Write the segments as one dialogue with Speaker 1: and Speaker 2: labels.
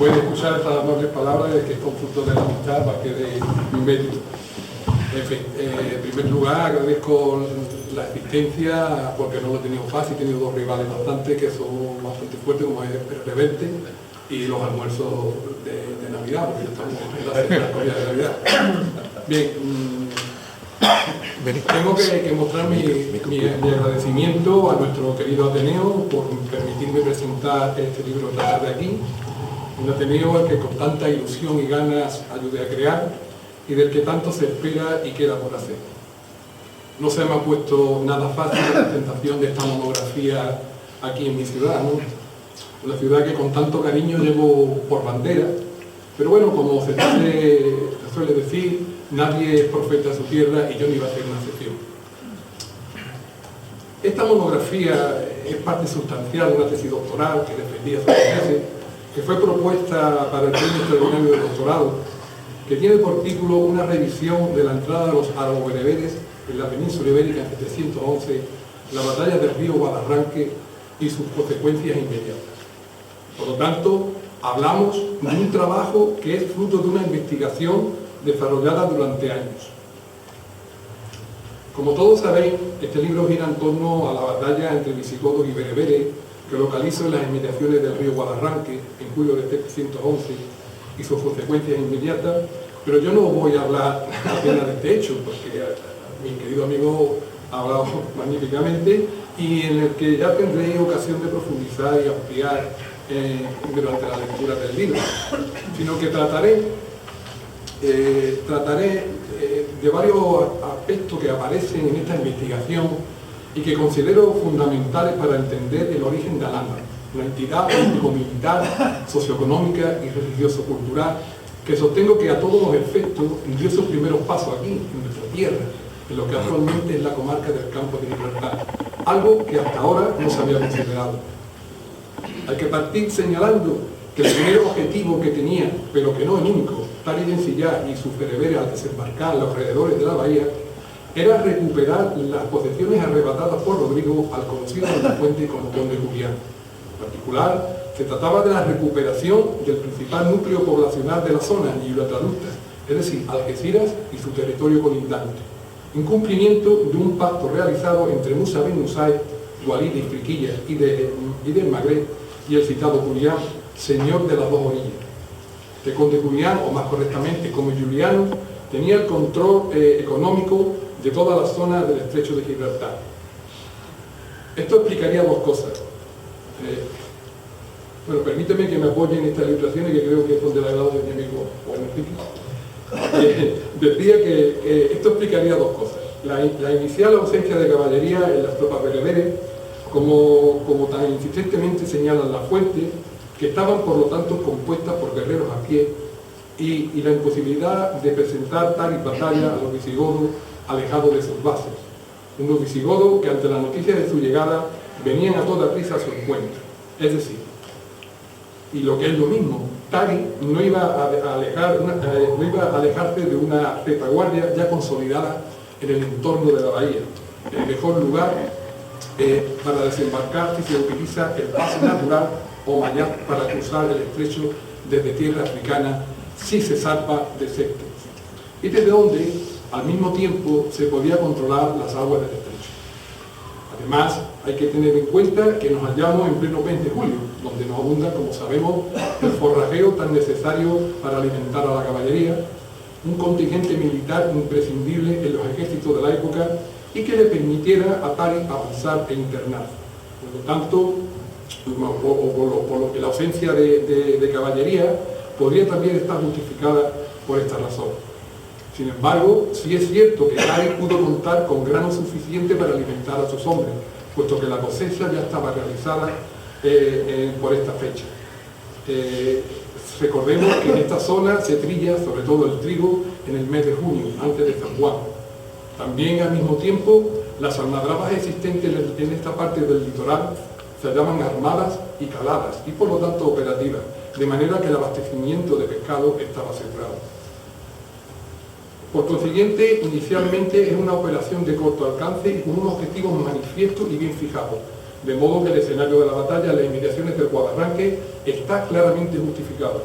Speaker 1: después de escuchar estas amables palabras de que es fruto de la amistad, va a quedar mi mérito. En fin, en primer lugar agradezco la asistencia porque no lo he tenido fácil, he tenido dos rivales que son bastante fuertes, como es el Rebelde y los almuerzos de Navidad, porque estamos en la comida de Navidad. Bien, tengo que mostrar mi agradecimiento a nuestro querido Ateneo por permitirme presentar este libro esta tarde aquí. Un Ateneo al que con tanta ilusión y ganas ayudé a crear y del que tanto se espera y queda por hacer. No se me ha puesto nada fácil la presentación de esta monografía aquí en mi ciudad, ¿no? Una ciudad que con tanto cariño llevo por bandera, pero bueno, como se suele decir, nadie es profeta de su tierra y yo no iba a hacer una excepción. Esta monografía es parte sustancial de una tesis doctoral que defendí hace 2 meses, que fue propuesta para el premio extraordinario de doctorado, que tiene por título una revisión de la entrada de los árabo-bereberes en la península ibérica en 711, la batalla del río Guadarranque y sus consecuencias inmediatas. Por lo tanto, hablamos de un trabajo que es fruto de una investigación desarrollada durante años. Como todos sabéis, este libro gira en torno a la batalla entre visigodos y bereberes que localizó en las inmediaciones del río Guadarranque en julio de 711 y sus consecuencias inmediatas, pero yo no voy a hablar apenas de este hecho, porque mi querido amigo ha hablado magníficamente y en el que ya tendréis ocasión de profundizar y ampliar durante la lectura del libro, sino que trataré de varios aspectos que aparecen en esta investigación y que considero fundamentales para entender el origen de Al-Ándalus, una entidad político-militar, socioeconómica y religioso-cultural que sostengo que a todos los efectos dio sus primeros pasos aquí, en nuestra tierra, en lo que actualmente es la comarca del Campo de Gibraltar, algo que hasta ahora no se había considerado. Hay que partir señalando que el primer objetivo que tenía, pero que no el único, Tari de Ensillá y sus bereberes al desembarcar en los alrededores de la bahía, era recuperar las posesiones arrebatadas por Rodrigo al conocido delincuente como Conde Julián. En particular, se trataba de la recuperación del principal núcleo poblacional de la zona, Gibraltarusta, es decir, Algeciras y su territorio colindante, en cumplimiento de un pacto realizado entre Musa ben Nusayr, Walid de Ifriquilla y del Magreb, y el citado Julián, señor de las dos orillas. El conde Julián, o más correctamente como Juliano, tenía el control económico de toda la zona del estrecho de Gibraltar. Esto explicaría dos cosas. Bueno, permíteme que me apoye en estas ilustraciones, que creo que es donde la agrado de mi amigo Juan Enrique. Decía que esto explicaría dos cosas. La inicial ausencia de caballería en las tropas bereberes, como tan insistentemente señalan las fuentes, que estaban por lo tanto compuestas por guerreros a pie, y la imposibilidad de presentar tal batalla a los visigodos alejados de sus bases. Unos visigodos que ante la noticia de su llegada venían a toda prisa a su encuentro. Es decir, y lo que es lo mismo, Tari no iba a alejarse de una retaguardia ya consolidada en el entorno de la bahía. El mejor lugar para desembarcar si se utiliza el paso natural o mayat para cruzar el estrecho desde tierra africana si se zarpa de sectos. Y desde donde al mismo tiempo se podía controlar las aguas del estrecho. Además, hay que tener en cuenta que nos hallamos en pleno mes de julio, donde nos abunda, como sabemos, el forrajeo tan necesario para alimentar a la caballería, un contingente militar imprescindible en los ejércitos de la época y que le permitiera a Tari avanzar e internarse. Por lo tanto, por lo que la ausencia de caballería podría también estar justificada por esta razón. Sin embargo, sí es cierto que Tari pudo contar con grano suficiente para alimentar a sus hombres, puesto que la cosecha ya estaba realizada por esta fecha. Recordemos que en esta zona se trilla sobre todo el trigo en el mes de junio, antes de San Juan. También al mismo tiempo, las almadrabas existentes en esta parte del litoral se hallaban armadas y caladas y por lo tanto operativas, de manera que el abastecimiento de pescado estaba asegurado. Por consiguiente, inicialmente es una operación de corto alcance y con unos objetivos manifiestos y bien fijados, de modo que el escenario de la batalla en las inmediaciones del Guadarranque está claramente justificado,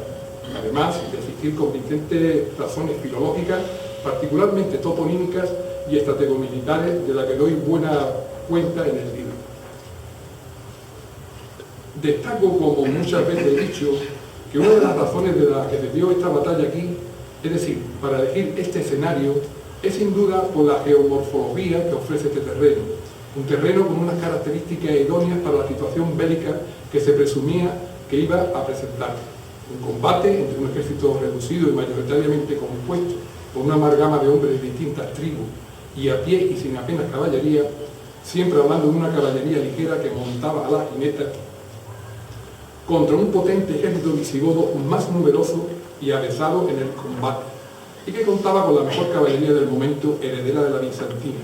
Speaker 1: además de existir convincentes razones filológicas, particularmente toponímicas y estrategomilitares, de las que doy buena cuenta en el libro. Destaco, como muchas veces he dicho, que una de las razones de las que se dio esta batalla aquí, es decir, para elegir este escenario, es sin duda por la geomorfología que ofrece este terreno, un terreno con unas características idóneas para la situación bélica que se presumía que iba a presentar. Un combate entre un ejército reducido y mayoritariamente compuesto por una amalgama de hombres de distintas tribus y a pie y sin apenas caballería, siempre hablando de una caballería ligera que montaba a la jineta, contra un potente ejército visigodo más numeroso y avesado en el combate, y que contaba con la mejor caballería del momento, heredera de la bizantina.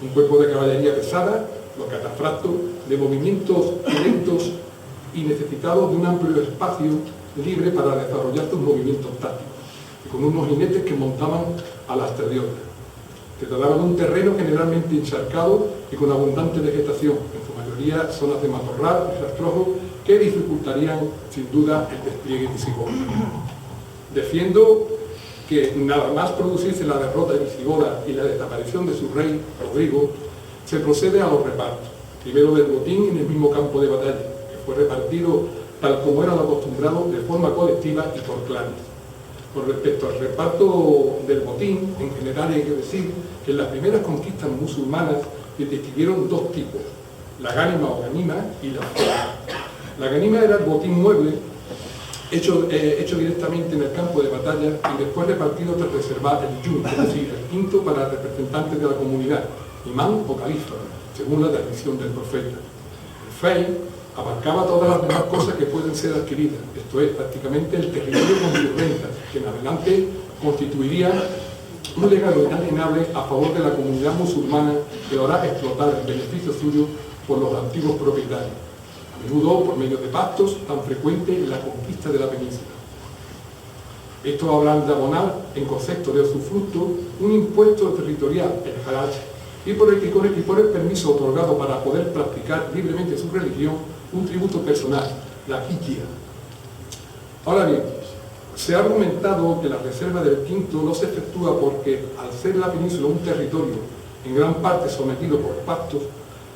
Speaker 1: Un cuerpo de caballería pesada, los catafractos, de movimientos lentos y necesitados de un amplio espacio libre para desarrollar sus movimientos tácticos, y con unos jinetes que montaban a las terriotas. Se trataba de un terreno generalmente encharcado y con abundante vegetación, en su mayoría zonas de matorral y rastrojo, que dificultarían sin duda el despliegue visigodo. Defiendo que nada más producirse la derrota visigoda y la desaparición de su rey, Rodrigo, se procede a los repartos. Primero del botín en el mismo campo de batalla, que fue repartido tal como era lo acostumbrado de forma colectiva y por clanes. Con respecto al reparto del botín, en general hay que decir que en las primeras conquistas musulmanas se distinguieron dos tipos, la gánima o ganima y la fuga. La ganima era el botín mueble, hecho directamente en el campo de batalla y después repartido tras reservar el yun, es decir, el quinto para representantes de la comunidad, imán o califa, según la tradición del profeta. El fey abarcaba todas las demás cosas que pueden ser adquiridas, esto es, prácticamente el territorio con sus rentas, que en adelante constituiría un legado inalienable a favor de la comunidad musulmana que lo hará explotar el beneficio suyo por los antiguos propietarios, a menudo por medio de pactos tan frecuentes en la conquista de la península. Estos habrán de abonar, en concepto de usufructo, un impuesto territorial, el haraj, y por el permiso otorgado para poder practicar libremente su religión, un tributo personal, la jizya. Ahora bien, se ha argumentado que la reserva del quinto no se efectúa porque, al ser la península un territorio en gran parte sometido por pactos,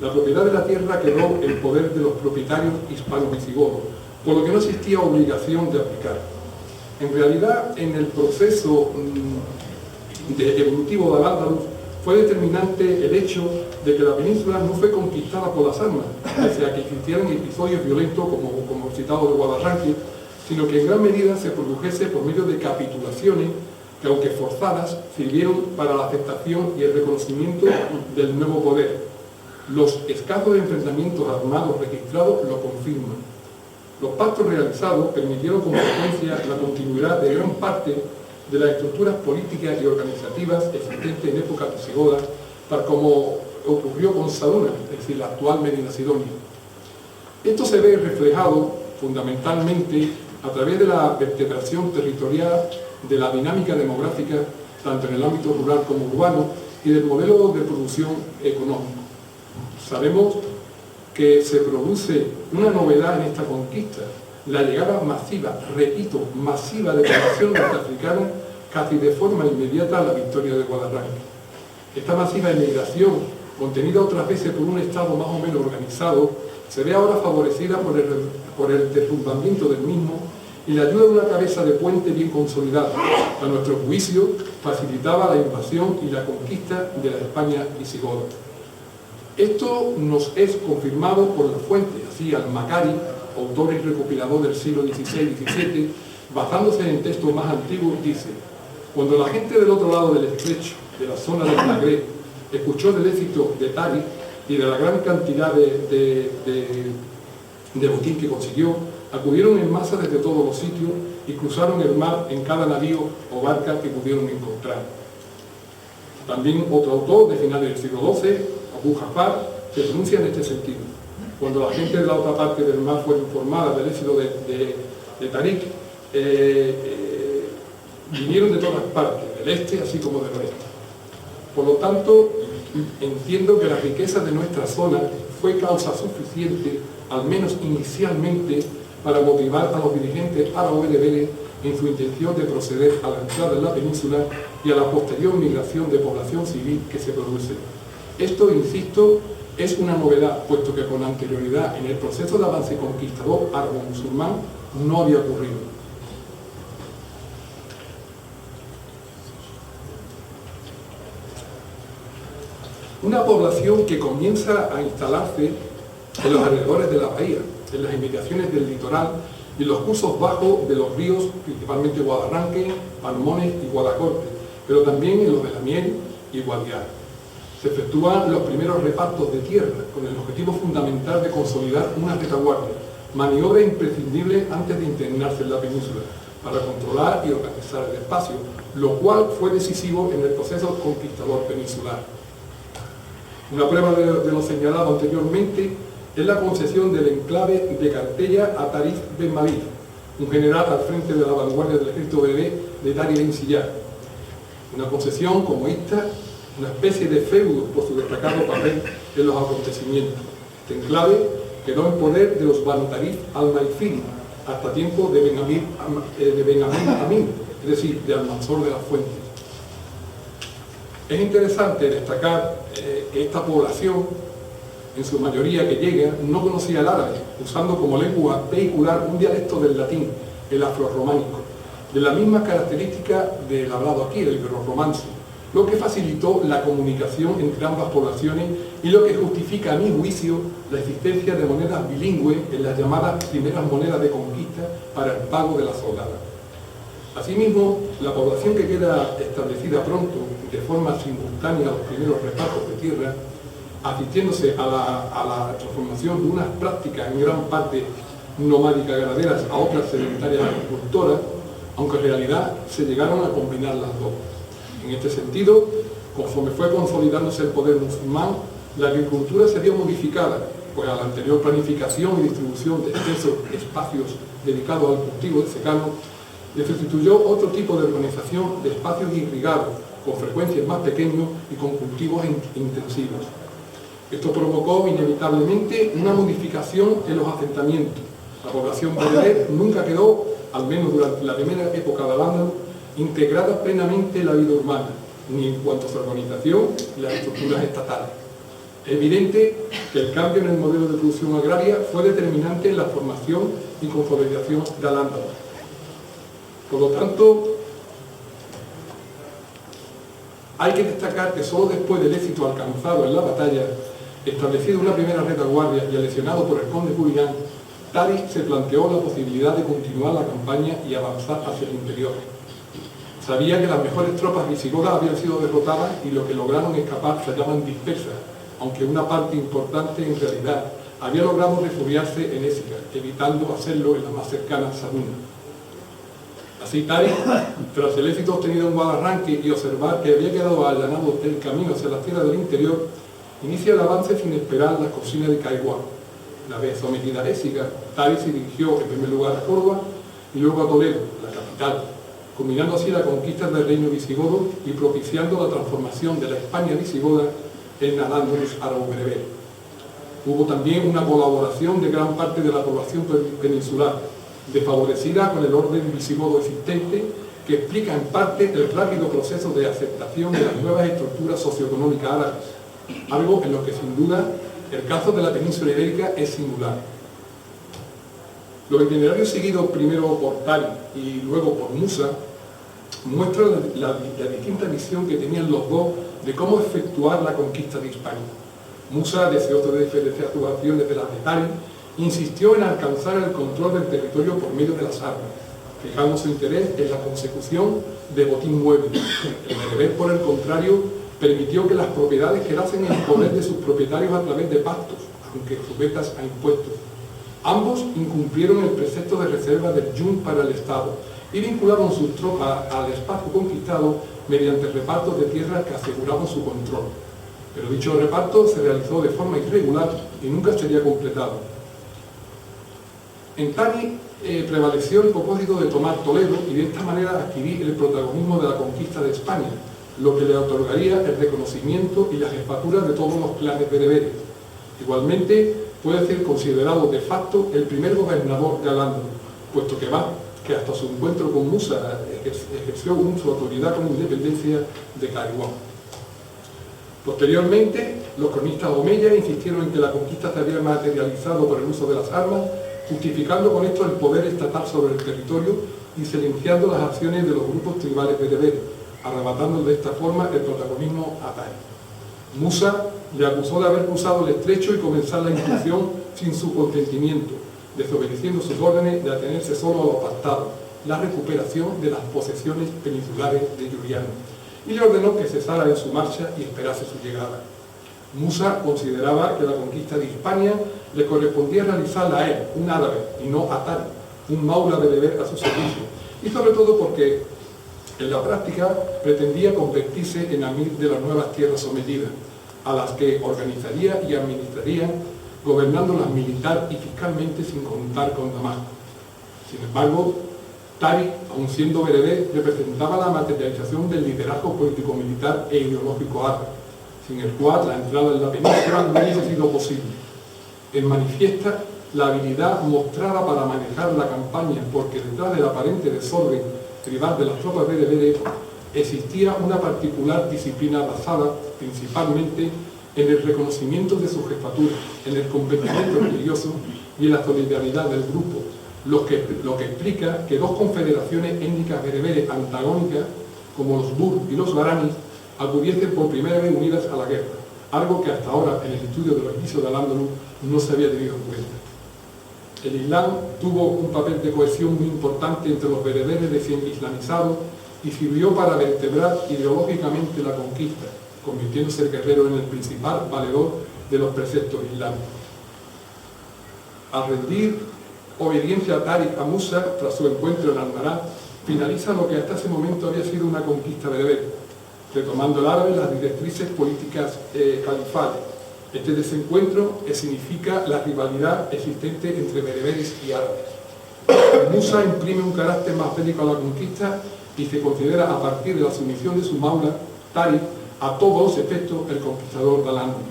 Speaker 1: la propiedad de la tierra quedó en poder de los propietarios hispano-visigodos, por lo que no existía obligación de aplicar. En realidad, en el proceso evolutivo de Al-Ándalus, fue determinante el hecho de que la península no fue conquistada por las armas, pese a que existieran episodios violentos como citado de Guadarranque, sino que en gran medida se produjese por medio de capitulaciones que, aunque forzadas, sirvieron para la aceptación y el reconocimiento del nuevo poder. Los escasos enfrentamientos armados registrados lo confirman. Los pactos realizados permitieron con frecuencia la continuidad de gran parte de las estructuras políticas y organizativas existentes en época visigoda, tal como ocurrió con Saduna, es decir, la actual Medina Sidonia. Esto se ve reflejado fundamentalmente a través de la vertebración territorial, de la dinámica demográfica, tanto en el ámbito rural como urbano, y del modelo de producción económico. Sabemos que se produce una novedad en esta conquista, la llegada masiva, repito, masiva de población norteafricana casi de forma inmediata a la victoria de Guadarranque. Esta masiva emigración, contenida otras veces por un Estado más o menos organizado, se ve ahora favorecida por el derrumbamiento del mismo y la ayuda de una cabeza de puente bien consolidada. A nuestro juicio, facilitaba la invasión y la conquista de la España visigoda. Esto nos es confirmado por la fuente, así Al-Makari, autor y recopilador del siglo XVI y XVII, basándose en textos más antiguos, dice: cuando la gente del otro lado del estrecho, de la zona del Magreb, escuchó del éxito de Tariq y de la gran cantidad de botín que consiguió, acudieron en masa desde todos los sitios y cruzaron el mar en cada navío o barca que pudieron encontrar. También otro autor de finales del siglo XII, Abu Jafar, se pronuncia en este sentido: cuando la gente de la otra parte del mar fue informada del éxito de Tariq, vinieron de todas partes, del este así como del oeste. Por lo tanto, entiendo que la riqueza de nuestra zona fue causa suficiente, al menos inicialmente, para motivar a los dirigentes árabo-bereberes en su intención de proceder a la entrada en la península y a la posterior migración de población civil que se produce. Esto, insisto, es una novedad, puesto que con anterioridad en el proceso de avance conquistador árabo-musulmán no había ocurrido. Una población que comienza a instalarse en los alrededores de la bahía, en las inmediaciones del litoral y en los cursos bajos de los ríos, principalmente Guadarranque, Palmones y Guadacorte, pero también en los de la Miel y Guadiar. Se efectúan los primeros repartos de tierra con el objetivo fundamental de consolidar una retaguardia, maniobra imprescindible antes de internarse en la península, para controlar y organizar el espacio, lo cual fue decisivo en el proceso conquistador peninsular. Una prueba de lo señalado anteriormente es la concesión del enclave de Cartella a Tarif Ben Malik, un general al frente de la vanguardia del ejército bereber de Tari Ben Siyar. Una concesión como esta, una especie de feudo por su destacado papel en los acontecimientos. Este enclave quedó en poder de los Banu Tarif al-Maifiri hasta tiempo de Ben Amin, es decir, de Almanzor de las Fuentes. Es interesante destacar que esta población, en su mayoría que llega, no conocía el árabe, usando como lengua vehicular un dialecto del latín, el afrorrománico, de la misma característica del hablado aquí, el iberorromance, lo que facilitó la comunicación entre ambas poblaciones y lo que justifica, a mi juicio, la existencia de monedas bilingües en las llamadas primeras monedas de conquista para el pago de las soldadas. Asimismo, la población que queda establecida pronto, de forma simultánea a los primeros repartos de tierra, asistiéndose a la transformación de unas prácticas en gran parte nomádicas ganaderas a otras sedentarias agricultoras, aunque en realidad se llegaron a combinar las dos. En este sentido, conforme fue consolidándose el poder musulmán, la agricultura se vio modificada, pues a la anterior planificación y distribución de extensos espacios dedicados al cultivo de secano, le sustituyó otro tipo de organización de espacios irrigados, con frecuencias más pequeños y con cultivos intensivos. Esto provocó inevitablemente una modificación en los asentamientos. La población bereber nunca quedó, al menos durante la primera época de Al-Ándalus, integrada plenamente en la vida urbana, ni en cuanto a su organización y las estructuras estatales. Es evidente que el cambio en el modelo de producción agraria fue determinante en la formación y consolidación de Al-Ándalus. Por lo tanto, hay que destacar que solo después del éxito alcanzado en la batalla, establecido una primera retaguardia y aleccionado por el conde Julián, Tari se planteó la posibilidad de continuar la campaña y avanzar hacia el interior. Sabía que las mejores tropas visigodas habían sido derrotadas y lo que lograron escapar se hallaban dispersas, aunque una parte importante en realidad había logrado refugiarse en Écija, evitando hacerlo en la más cercana Saduna. Así Tari, tras el éxito obtenido en Guadarranque y observar que había quedado allanado el camino hacia las tierras del interior, inicia el avance sin esperar las cocinas de Caiguá. Una vez sometida a Écija, Tari se dirigió en primer lugar a Córdoba y luego a Toledo, la capital, culminando así la conquista del reino visigodo y propiciando la transformación de la España visigoda en Al-Ándalus árabo-bereber. Hubo también una colaboración de gran parte de la población peninsular, desfavorecida con el orden visigodo existente, que explica en parte el rápido proceso de aceptación de las nuevas estructuras socioeconómicas árabes, algo en lo que sin duda el caso de la península ibérica es singular. Los itinerarios seguidos primero por Tari y luego por Musa muestran la distinta visión que tenían los dos de cómo efectuar la conquista de Hispania. Musa, deseoso de diferenciar sus acciones de las de Tari, insistió en alcanzar el control del territorio por medio de las armas, fijando su interés en la consecución de botín mueble. El bereber, por el contrario, permitió que las propiedades quedasen en poder de sus propietarios a través de pactos, aunque sujetas a impuestos. Ambos incumplieron el precepto de reserva del Jun para el Estado y vincularon sus tropas al espacio conquistado mediante repartos de tierras que aseguraban su control. Pero dicho reparto se realizó de forma irregular y nunca sería completado. En Tari prevaleció el propósito de tomar Toledo y de esta manera adquirir el protagonismo de la conquista de España, lo que le otorgaría el reconocimiento y la jefatura de todos los clanes bereberes. Igualmente, puede ser considerado de facto el primer gobernador de Al-Ándalus, puesto que hasta su encuentro con Musa ejerció su autoridad con independencia de Kairouan. Posteriormente, los cronistas omeyas insistieron en que la conquista se había materializado por el uso de las armas, justificando con esto el poder estatal sobre el territorio y silenciando las acciones de los grupos tribales bereberes, arrebatando de esta forma el protagonismo a Tariq. Musa le acusó de haber cruzado el estrecho y comenzar la incursión sin su consentimiento, desobedeciendo sus órdenes de atenerse solo a lo pactado, la recuperación de las posesiones peninsulares de Giuliano, y le ordenó que cesara en su marcha y esperase su llegada. Musa consideraba que la conquista de Hispania le correspondía realizarla a él, un árabe, y no a Tariq, un maula bereber a su servicio, y sobre todo porque en la práctica pretendía convertirse en amir de las nuevas tierras sometidas, a las que organizaría y administraría, gobernándolas militar y fiscalmente sin contar con Damasco. Sin embargo, Tariq, aun siendo bereber, representaba la materialización del liderazgo político-militar e ideológico árabe, sin el cual la entrada en la península no hubiese sido posible. Él manifiesta la habilidad mostrada para manejar la campaña, porque detrás del aparente desorden tribal de las tropas bereberes existía una particular disciplina basada principalmente en el reconocimiento de su jefatura, en el competimiento religioso y en la solidaridad del grupo, lo que explica que dos confederaciones étnicas bereberes antagónicas, como los Bur y los Baranis, acudiesen por primera vez unidas a la guerra, algo que hasta ahora en el estudio de los inicios de Al-Ándalus no se había tenido en cuenta. El Islam tuvo un papel de cohesión muy importante entre los bereberes recién islamizados y sirvió para vertebrar ideológicamente la conquista, convirtiéndose el guerrero en el principal valedor de los preceptos islámicos. Al rendir obediencia a Tariq a Musa tras su encuentro en Almará, finaliza lo que hasta ese momento había sido una conquista bereber, retomando el árabe las directrices políticas califales. Este desencuentro significa la rivalidad existente entre bereberes y árabes. Musa imprime un carácter más bélico a la conquista y se considera a partir de la sumisión de su maula, Tariq, a todos los efectos el conquistador de Al-Ándalus.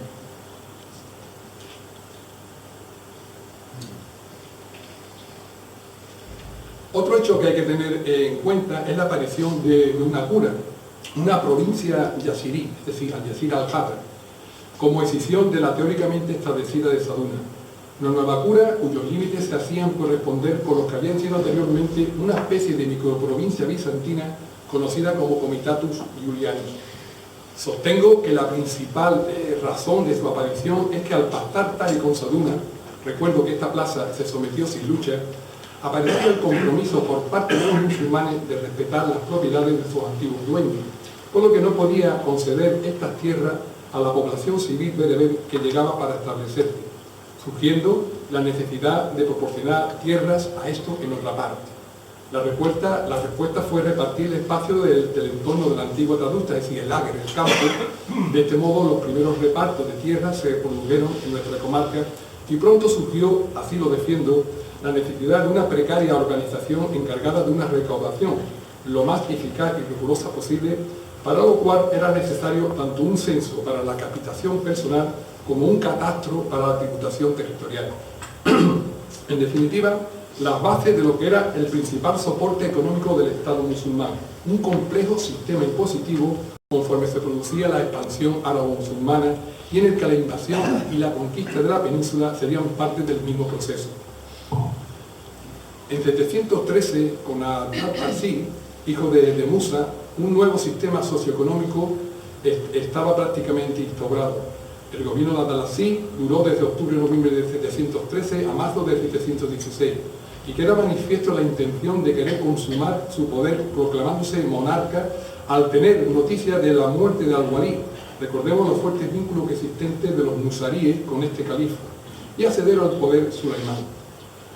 Speaker 1: Otro hecho que hay que tener en cuenta es la aparición de una cura, una provincia yazirí, es decir, al-Yazir al-Hadr, como escisión de la teóricamente establecida de Saduna. Una nueva cura cuyos límites se hacían corresponder con los que habían sido anteriormente una especie de microprovincia bizantina conocida como Comitatus Iulianus. Sostengo que la principal razón de su aparición es que al pactar Tariq con Saduna, recuerdo que esta plaza se sometió sin lucha, apareció el compromiso por parte de los musulmanes de respetar las propiedades de sus antiguos dueños, por lo que no podía conceder estas tierras a la población civil bereber que llegaba para establecerse, surgiendo la necesidad de proporcionar tierras a esto en otra parte. La respuesta fue repartir el espacio del entorno de la antigua traducta, es decir, el áger, el campo. De este modo, los primeros repartos de tierras se produjeron en nuestra comarca y pronto surgió, así lo defiendo, la necesidad de una precaria organización encargada de una recaudación lo más eficaz y rigurosa posible, para lo cual era necesario tanto un censo para la captación personal como un catastro para la tributación territorial. En definitiva, las bases de lo que era el principal soporte económico del Estado musulmán, un complejo sistema impositivo conforme se producía la expansión árabo-musulmana y en el que la invasión y la conquista de la península serían parte del mismo proceso. En 713, con Al-Aziz, hijo de Musa, un nuevo sistema socioeconómico estaba prácticamente instaurado. El gobierno de Al-Aziz duró desde octubre-noviembre de 713 a marzo de 716 y queda manifiesto la intención de querer consumar su poder proclamándose monarca al tener noticia de la muerte de Al-Walid. Recordemos los fuertes vínculos existentes de los musaríes con este califa y acceder al poder Sulaimán.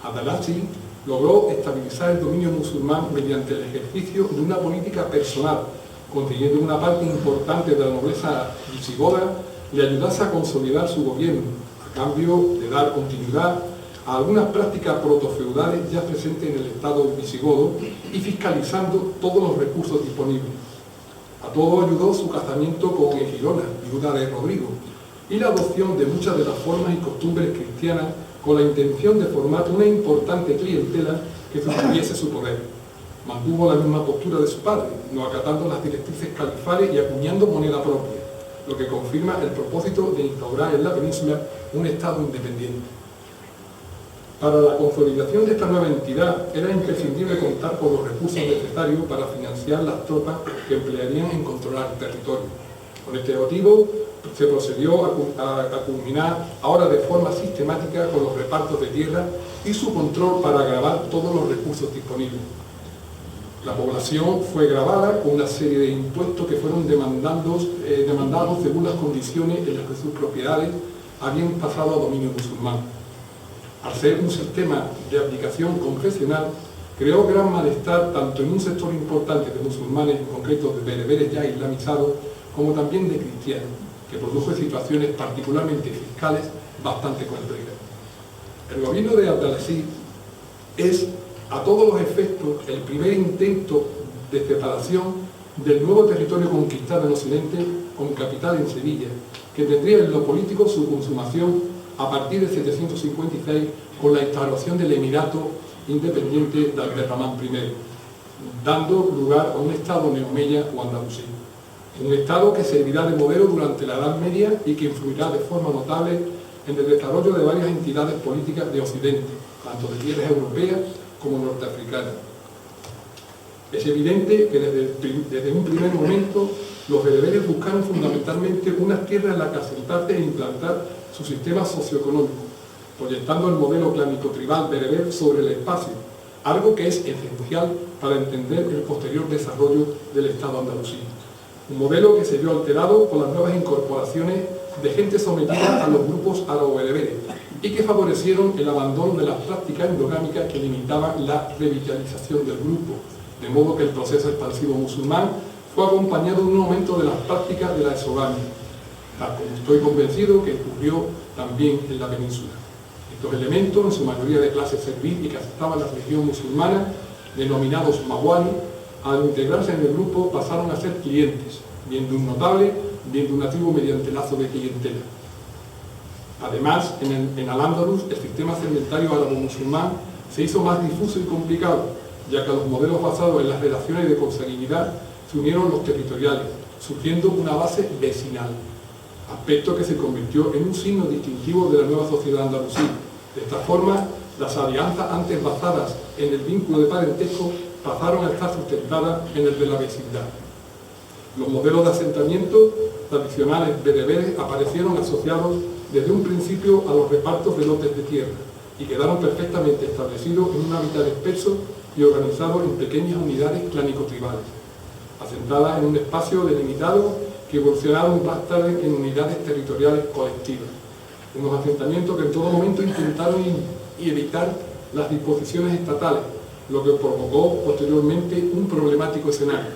Speaker 1: Al-Aziz logró estabilizar el dominio musulmán mediante el ejercicio de una política personal, consiguiendo una parte importante de la nobleza visigoda le ayudase a consolidar su gobierno, a cambio de dar continuidad a algunas prácticas protofeudales ya presentes en el Estado visigodo y fiscalizando todos los recursos disponibles. A todo ayudó su casamiento con Egilona, viuda de Rodrigo, y la adopción de muchas de las formas y costumbres cristianas con la intención de formar una importante clientela que sustituyese su poder. Mantuvo la misma postura de su padre, no acatando las directrices califales y acuñando moneda propia, lo que confirma el propósito de instaurar en la península un Estado independiente. Para la consolidación de esta nueva entidad era imprescindible contar con los recursos necesarios para financiar las tropas que emplearían en controlar el territorio. Con este motivo se procedió a culminar ahora de forma sistemática con los repartos de tierra y su control para gravar todos los recursos disponibles. La población fue gravada con una serie de impuestos que fueron demandados según las condiciones en las que sus propiedades habían pasado a dominio musulmán. Al ser un sistema de aplicación confesional, creó gran malestar tanto en un sector importante de musulmanes, en concreto de bereberes ya islamizados, como también de cristianos, que produjo situaciones particularmente fiscales bastante complejas. El gobierno de Abdelaziz es, a todos los efectos, el primer intento de separación del nuevo territorio conquistado en Occidente con capital en Sevilla, que tendría en lo político su consumación a partir de 756 con la instauración del Emirato Independiente de Abderramán I, dando lugar a un Estado neomeya o andalusí. Un Estado que servirá de modelo durante la Edad Media y que influirá de forma notable en el desarrollo de varias entidades políticas de Occidente, tanto de tierras europeas como norteafricanas. Es evidente que desde un primer momento los bereberes buscaron fundamentalmente unas tierras en las que asentarse e implantar su sistema socioeconómico, proyectando el modelo clánico-tribal bereber sobre el espacio, algo que es esencial para entender el posterior desarrollo del Estado andalusí. Un modelo que se vio alterado por las nuevas incorporaciones de gente sometida a los grupos árabo-bereberes y que favorecieron el abandono de las prácticas endogámicas que limitaban la revitalización del grupo, de modo que el proceso expansivo musulmán fue acompañado de un aumento de las prácticas de la exogamia, tal como estoy convencido que ocurrió también en la península. Estos elementos, en su mayoría de clase servil y que aceptaban la religión musulmana, denominados mawali, al integrarse en el grupo pasaron a ser clientes, bien de un notable, bien de un nativo mediante lazo de clientela. Además, en Al-Ándalus, el sistema sedentario árabo-musulmán se hizo más difuso y complicado, ya que a los modelos basados en las relaciones de consanguinidad se unieron los territoriales, surgiendo una base vecinal, aspecto que se convirtió en un signo distintivo de la nueva sociedad andalusí. De esta forma, las alianzas antes basadas en el vínculo de parentesco pasaron a estar sustentadas en el de la vecindad. Los modelos de asentamiento tradicionales bereberes aparecieron asociados desde un principio a los repartos de lotes de tierra y quedaron perfectamente establecidos en un hábitat disperso y organizados en pequeñas unidades clánico-tribales, asentadas en un espacio delimitado que evolucionaron más tarde en unidades territoriales colectivas. Unos asentamientos que en todo momento intentaron evitar las disposiciones estatales, lo que provocó posteriormente un problemático escenario.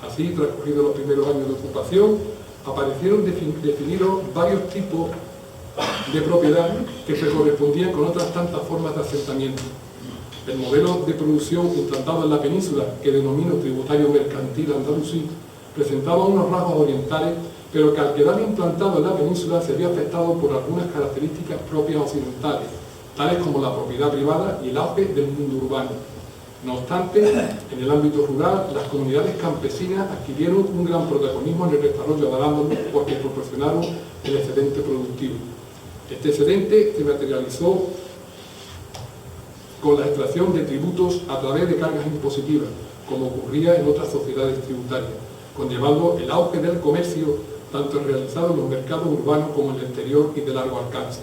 Speaker 1: Así, transcurridos los primeros años de ocupación, aparecieron definidos varios tipos de propiedad que se correspondían con otras tantas formas de asentamiento. El modelo de producción implantado en la península, que denomino tributario mercantil andalusí, presentaba unos rasgos orientales, pero que al quedar implantado en la península se vio afectado por algunas características propias occidentales, tales como la propiedad privada y el auge del mundo urbano. No obstante, en el ámbito rural, las comunidades campesinas adquirieron un gran protagonismo en el desarrollo de Al-Ándalus porque proporcionaron el excedente productivo. Este excedente se materializó con la extracción de tributos a través de cargas impositivas, como ocurría en otras sociedades tributarias, conllevando el auge del comercio, tanto realizado en los mercados urbanos como en el exterior y de largo alcance,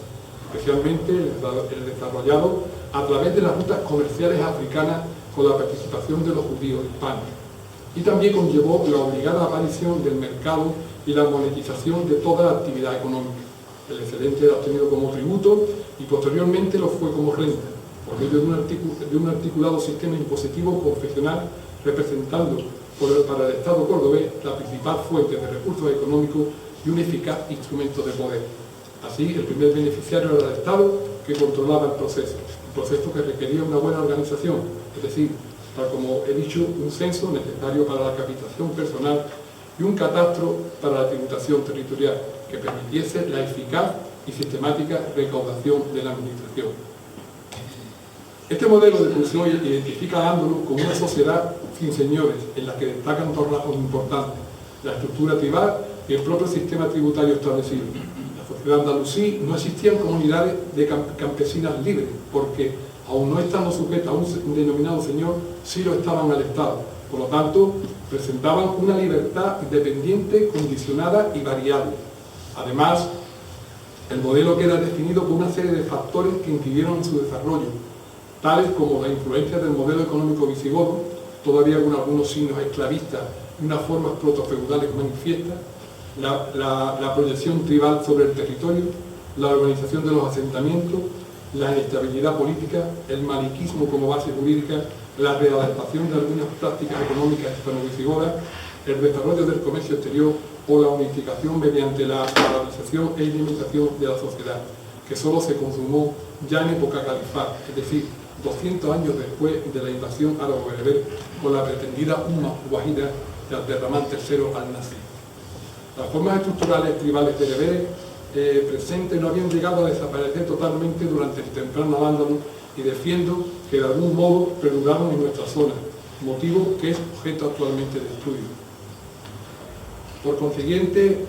Speaker 1: especialmente el desarrollado a través de las rutas comerciales africanas con la participación de los judíos hispanos. Y también conllevó la obligada aparición del mercado y la monetización de toda la actividad económica. El excedente era obtenido como tributo y posteriormente lo fue como renta, por medio de un articulado sistema impositivo confesional representando para el Estado cordobés la principal fuente de recursos económicos y un eficaz instrumento de poder. Así, el primer beneficiario era el Estado, que controlaba el proceso que requería una buena organización, es decir, tal como he dicho, un censo necesario para la captación personal y un catastro para la tributación territorial que permitiese la eficaz y sistemática recaudación de la administración. Este modelo de producción identifica a Al-Ándalus como una sociedad sin señores, en la que destacan dos rasgos importantes: la estructura tribal y el propio sistema tributario establecido. En la sociedad andalusí no existían comunidades de campesinas libres, porque, aun no estando sujetas a un denominado señor, sí lo estaban al Estado. Por lo tanto, presentaban una libertad independiente, condicionada y variable. Además, el modelo queda definido por una serie de factores que impidieron su desarrollo, tales como la influencia del modelo económico visigodo, todavía con algunos signos esclavistas y unas formas protofeudales manifiestas, la proyección tribal sobre el territorio, la organización de los asentamientos, la inestabilidad política, el maniquismo como base jurídica, la readaptación de algunas prácticas económicas hispano-visigodas, el desarrollo del comercio exterior o la unificación mediante la arabalización e islamización de la sociedad, que solo se consumó ya en época califal, es decir, 200 años después de la invasión árabe-bereber con la pretendida Umma Wahida de Abderramán III al-Nasir. Las formas estructurales tribales bereberes presentes no habían llegado a desaparecer totalmente durante el temprano Al-Ándalus y defiendo que de algún modo perduraron en nuestra zona, motivo que es objeto actualmente de estudio. Por consiguiente,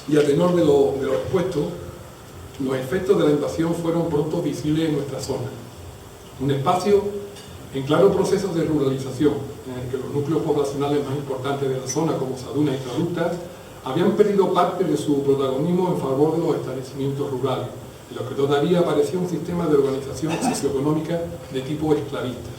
Speaker 1: y a tenor de lo expuesto, los efectos de la invasión fueron pronto visibles en nuestra zona. Un espacio en claro proceso de ruralización, en el que los núcleos poblacionales más importantes de la zona, como Saduna y Traductas, habían perdido parte de su protagonismo en favor de los establecimientos rurales, en los que todavía aparecía un sistema de organización socioeconómica de tipo esclavista.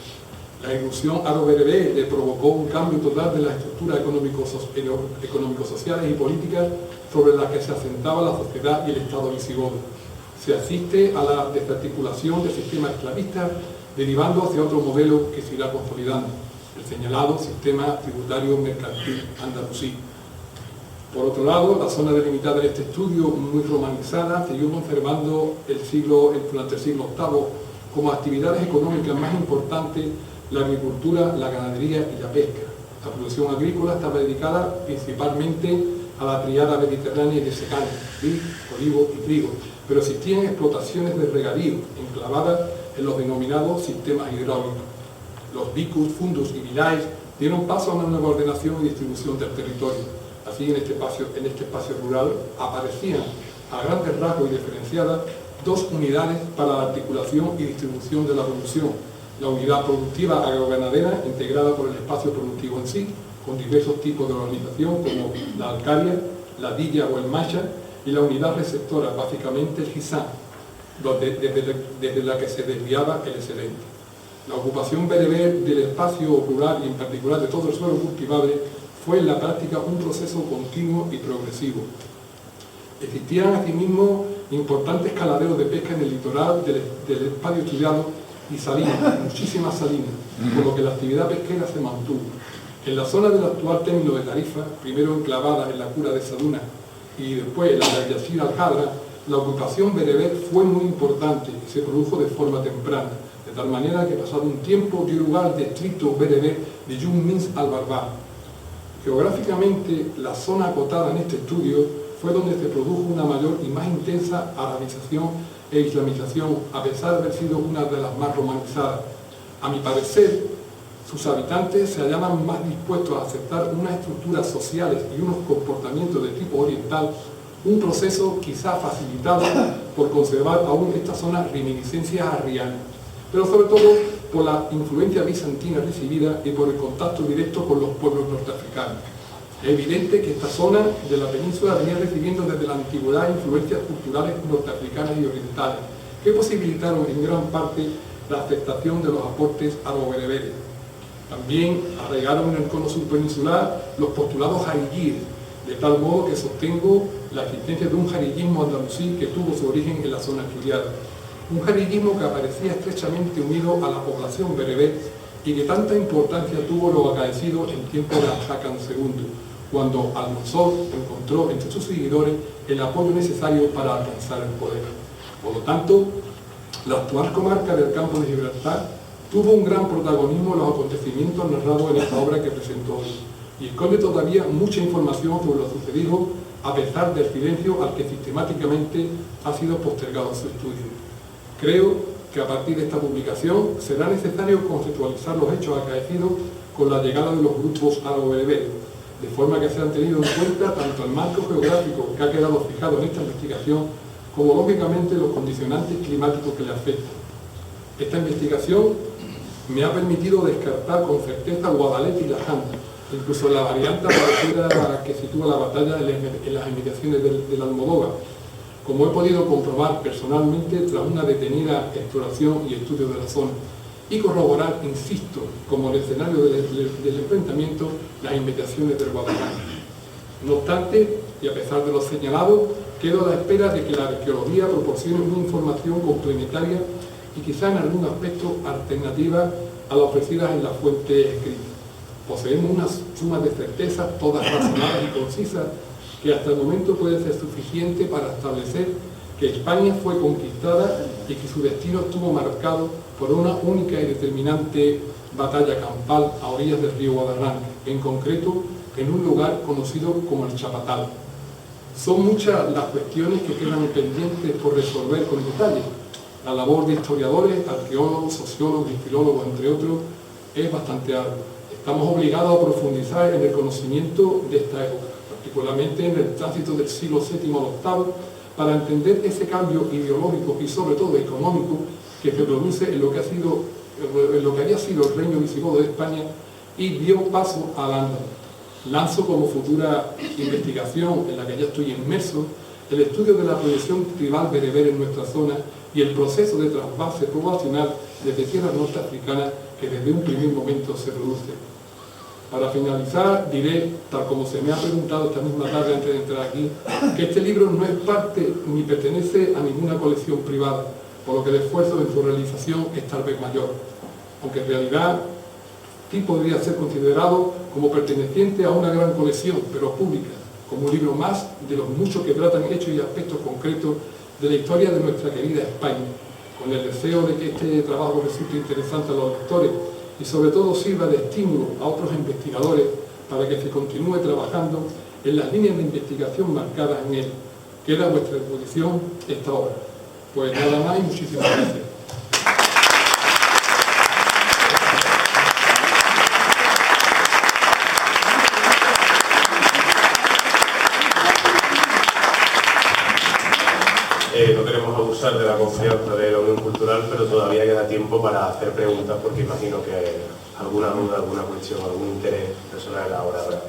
Speaker 1: La irrupción árabe-bereber le provocó un cambio total de las estructuras económico-sociales y políticas sobre las que se asentaba la sociedad y el Estado visigodo. Se asiste a la desarticulación del sistema esclavista, derivando hacia otro modelo que se irá consolidando, el señalado sistema tributario mercantil andalusí. Por otro lado, la zona delimitada en este estudio, muy romanizada, siguió conservando durante el siglo VIII como actividades económicas más importantes la agricultura, la ganadería y la pesca. La producción agrícola estaba dedicada principalmente a la triada mediterránea y de secano, vid, olivo y trigo, pero existían explotaciones de regadío enclavadas en los denominados sistemas hidráulicos. Los vicus, fundus y villaes dieron paso a una nueva ordenación y distribución del territorio. Así, en este espacio rural aparecían, a grandes rasgos y diferenciadas, dos unidades para la articulación y distribución de la producción: la unidad productiva agroganadera, integrada por el espacio productivo en sí, con diversos tipos de organización como la alcaria, la dilla o el macha, y la unidad receptora, básicamente el gizán, desde la que se desviaba el excedente. La ocupación bereber del espacio rural y en particular de todo el suelo cultivable fue en la práctica un proceso continuo y progresivo. Existían asimismo importantes caladeros de pesca en el litoral del espacio estudiado y salinas, muchísimas salinas, por lo que la actividad pesquera se mantuvo. En la zona del actual término de Tarifa, primero enclavada en la cura de Saduna y después en la de Yasir al-Hadra, la ocupación bereber fue muy importante y se produjo de forma temprana, de tal manera que pasado un tiempo dio lugar al distrito bereber de Yummins al-Barbar. Geográficamente, la zona acotada en este estudio fue donde se produjo una mayor y más intensa arabización e islamización, a pesar de haber sido una de las más romanizadas. A mi parecer, sus habitantes se hallaban más dispuestos a aceptar unas estructuras sociales y unos comportamientos de tipo oriental, un proceso quizá facilitado por conservar aún esta zona reminiscencias arrianas, pero sobre todo por la influencia bizantina recibida y por el contacto directo con los pueblos norteafricanos. Es evidente que esta zona de la península venía recibiendo desde la antigüedad influencias culturales norteafricanas y orientales, que posibilitaron en gran parte la aceptación de los aportes árabe-bereberes. También arraigaron en el cono subpeninsular los postulados jariyíes, de tal modo que sostengo la existencia de un jariyismo andalusí que tuvo su origen en la zona estudiada. Un jariyismo que aparecía estrechamente unido a la población bereber y que tanta importancia tuvo lo acaecido en tiempo de Al-Hakam II, cuando Almanzor encontró entre sus seguidores el apoyo necesario para alcanzar el poder. Por lo tanto, la actual comarca del Campo de Gibraltar tuvo un gran protagonismo en los acontecimientos narrados en esta obra que presentó hoy, y esconde todavía mucha información sobre lo sucedido a pesar del silencio al que sistemáticamente ha sido postergado su estudio. Creo que a partir de esta publicación será necesario conceptualizar los hechos acaecidos con la llegada de los grupos árabe-bereberes, de forma que se han tenido en cuenta tanto el marco geográfico que ha quedado fijado en esta investigación, como lógicamente los condicionantes climáticos que le afectan. Esta investigación me ha permitido descartar con certeza Guadalete y La Janda, incluso la variante parecida que sitúa la batalla en las inmediaciones del Almodóvar, como he podido comprobar personalmente tras una detenida exploración y estudio de la zona, y corroborar, insisto, como el escenario del enfrentamiento, las inmediaciones del Guadalajara. No obstante, y a pesar de lo señalado, quedo a la espera de que la arqueología proporcione una información complementaria y quizá en algún aspecto alternativa a la ofrecida en la fuente escrita. Poseemos una suma de certezas, todas razonadas y concisas, que hasta el momento puede ser suficiente para establecer que España fue conquistada y que su destino estuvo marcado por una única y determinante batalla campal a orillas del río Guadarrama, en concreto en un lugar conocido como el Chapatal. Son muchas las cuestiones que quedan pendientes por resolver con detalle. La labor de historiadores, arqueólogos, sociólogos y filólogos, entre otros, es bastante ardua. Estamos obligados a profundizar en el conocimiento de esta época, particularmente en el tránsito del siglo VII al VIII, para entender ese cambio ideológico y sobre todo económico que se produce en lo que había sido el reino visigodo de España y dio paso al Al-Ándalus. Lanzo como futura investigación en la que ya estoy inmerso el estudio de la proyección tribal bereber en nuestra zona y el proceso de trasvase poblacional desde tierras norteafricanas que desde un primer momento se produce. Para finalizar, diré, tal como se me ha preguntado esta misma tarde antes de entrar aquí, que este libro no es parte ni pertenece a ninguna colección privada, por lo que el esfuerzo en su realización es tal vez mayor, aunque en realidad sí podría ser considerado como perteneciente a una gran colección, pero pública, como un libro más de los muchos que tratan hechos y aspectos concretos de la historia de nuestra querida España, con el deseo de que este trabajo resulte interesante a los lectores y sobre todo sirva de estímulo a otros investigadores para que se continúe trabajando en las líneas de investigación marcadas en él. Queda a vuestra disposición esta obra. Pues nada más y muchísimas gracias.
Speaker 2: No queremos abusar de la confianza de la Unión Cultural, pero todavía queda tiempo para hacer preguntas porque imagino que alguna duda, alguna cuestión, algún interés personal ahora habrá.